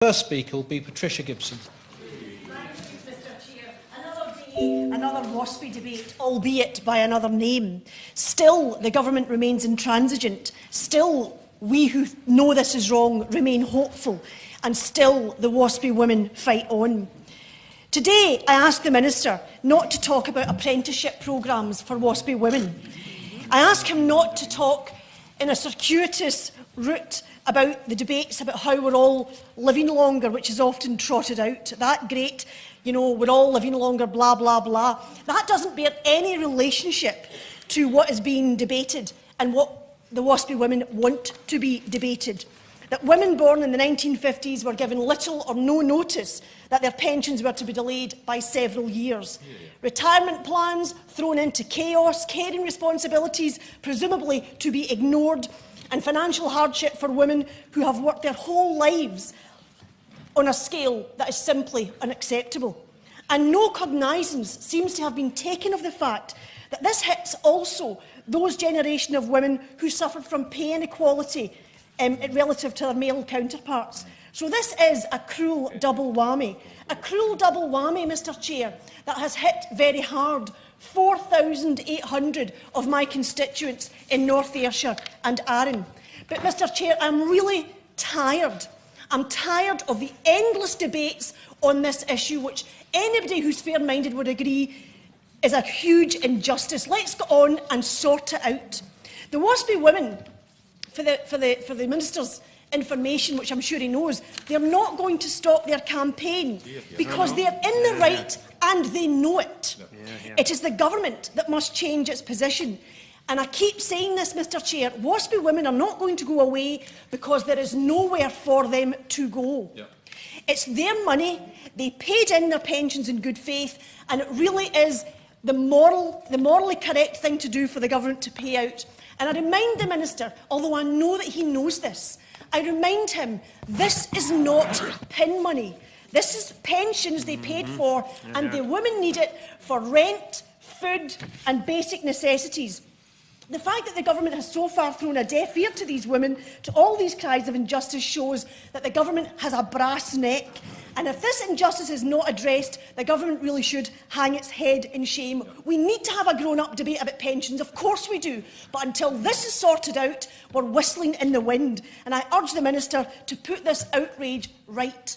First speaker will be Patricia Gibson. Another Waspi debate, albeit by another name. Still, the government remains intransigent. Still, we who know this is wrong remain hopeful. And still, the Waspi women fight on. Today, I ask the Minister not to talk about apprenticeship programmes for Waspi women. I ask him not to talk in a circuitous route about the debates about how we're all living longer, which is often trotted out. That great, you know, we're all living longer, blah, blah, blah. That doesn't bear any relationship to what is being debated and what the Waspi women want to be debated. That women born in the 1950s were given little or no notice that their pensions were to be delayed by several years. Retirement plans thrown into chaos, caring responsibilities presumably to be ignored, and financial hardship for women who have worked their whole lives on a scale that is simply unacceptable. And no cognizance seems to have been taken of the fact that this hits also those generation of women who suffered from pay inequality relative to their male counterparts. So this is a cruel double whammy. A cruel double whammy, Mr Chair, that has hit very hard 4,800 of my constituents in North Ayrshire and Arran. But, Mr Chair, I'm really tired. I'm tired of the endless debates on this issue, which anybody who's fair-minded would agree is a huge injustice. Let's go on and sort it out. The Waspi women, for the Minister's information, which I'm sure he knows, they're not going to stop their campaign because they're in the right and they know it. It is the government that must change its position. And I keep saying this, Mr Chair, Waspi women are not going to go away because there is nowhere for them to go. It's their money, they paid in their pensions in good faith, and it really is the morally correct thing to do for the government to pay out. And I remind the Minister, although I know that he knows this, I remind him this is not PIN money. This is pensions they paid for, and the women need it for rent, food and basic necessities. The fact that the government has so far thrown a deaf ear to these women, to all these cries of injustice, shows that the government has a brass neck. And if this injustice is not addressed, the government really should hang its head in shame. We need to have a grown-up debate about pensions, of course we do, but until this is sorted out, we're whistling in the wind. And I urge the Minister to put this outrage right.